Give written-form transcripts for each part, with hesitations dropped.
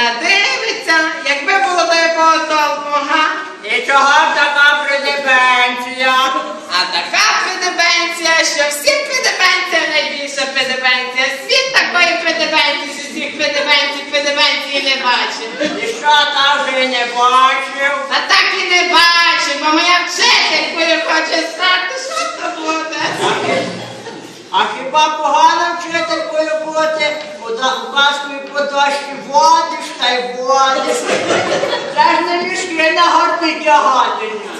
надивиться, якби було до якого толку, га? І чого ж така придебенція? А така придебенція, що всі придебенція найбільша придебенція. Світ такої придебенції, що всіх придебенції не бачив. І що там вже не бачив? А так і не бачив, бо моя вчителькою хоче стати, що це буде? А хіба погано вчителькою бути? У казковій подошві водиш та й водиш. Це ж не мішки на горби тягательня.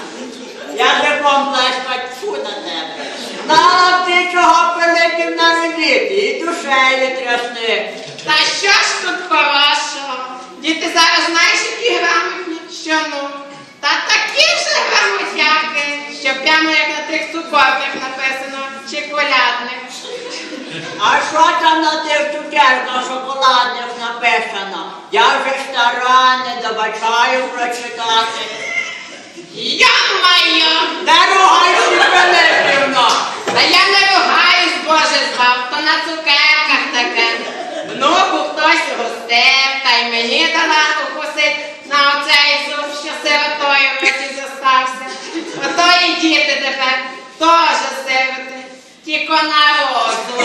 Я же плескать, фу на тебе. Знала б ти, чого пиликів народити, і душею трясни. Та що ж тут хорошого? Діти зараз знаєш, які грамотні? Що ну? Та такі ж грамотяки, що прямо як на тих цукорках написано, чи колядник. А що там на тих цукерках шоколадних написано? Я вже стара, не добачаю прочитати. Йо-моє! Не ругайся, Пилипівна! Та я не ругаюсь, Боже збав, то на цукерках таке. Внуку хтось гостив, та й мені дала укусить на оцей зуб, що сиротою потім зостався. Ото і діти тепер теж сироти, тільки народу.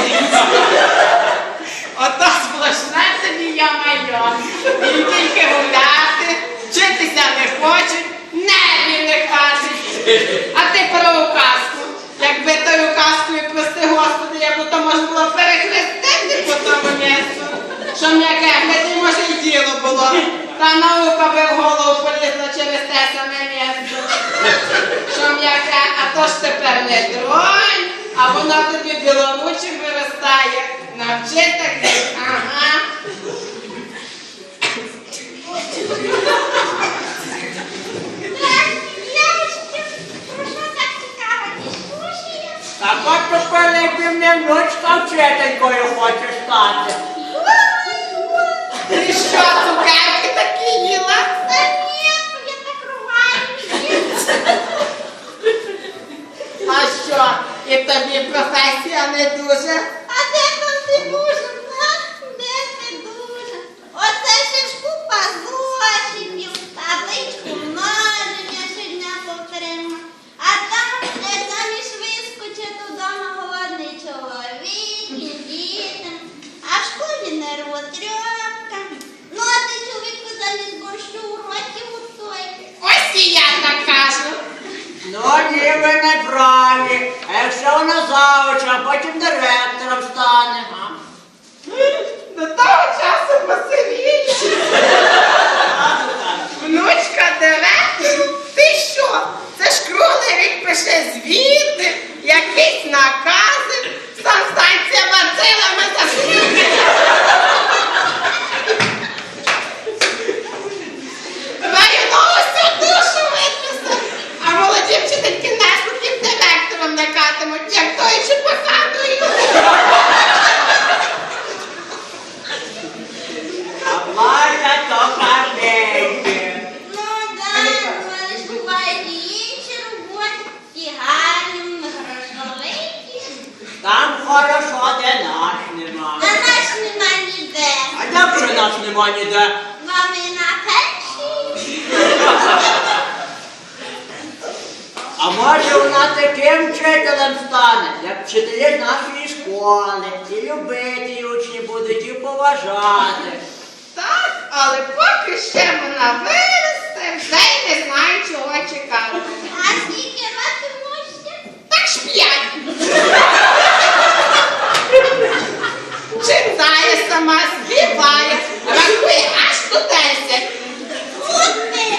Ото сплошне тобі, йо-моє. І тільки гуляти, вчитися не хочуть, небі не кажуть. А ти про указку. Якби тою указкою, прости Господи, як то можна було перехрестити по тому місцю. Що м'яке, гляди, може й діло було. Та наука би в голову полізла через те саме місце. Що м'яке, а то ж тепер не дронь, а воно тобі білонучим виростає. Навчи таких, ага. Так от то Пилипівна внучка вчителькою хоче стати. Ти що, цукерки такі їла? Та ні, я так ругаюсь. А що, і тобі професія не дуже? А де там не дуже? Де не дуже? Оце ще ж купа зошитів, табличку множення щодня повторимо. А там заміж вискочить удома голодний чоловік і діти. А в школі нервотрепка. Ну, а ти чоловіку замість борщу уроків готуєш. Ось і я так кажу. Ну, ні, ви не праві. А якщо вона завуча, а потім директором стане, а? До того часу посивіє. Внучка директор? Ти що? Це ж круглий рік пише звіти, якісь накази, санстанція бацилами заслужує. Районову всю душу виписав, а молоді вчительки неслухів директором накатимуть, як той чи посадою. А платять то картинки. Ну, да, але ж бувають і інші роботи, і гарні, грошовиті. Там хорошо, де наш нема. А наш нема ніде. А як же наш нема ніде? Вам і на пенсії. А може вона таким вчителем стане, як вчителі нашої школи. І любити її учні будуть, і поважати. Так, але поки ще вона виросте, вже й не знаю, чого чекати. А скільки років можете? Так ж 5. Читає сама, співає, рахує аж до 10. От ти!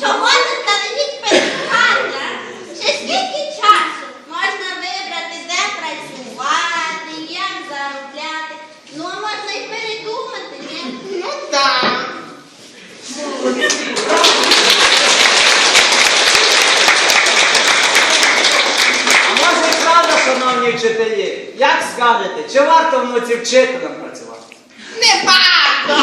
Чого не ставить питання? Ще скільки часу можна вибрати, де працювати, як заробляти? Ну, а можна й передумати, ні? Ну так. А може і правда, шановні вчителі, як скажете, чи варто внуці вчителем працювати? Не варто.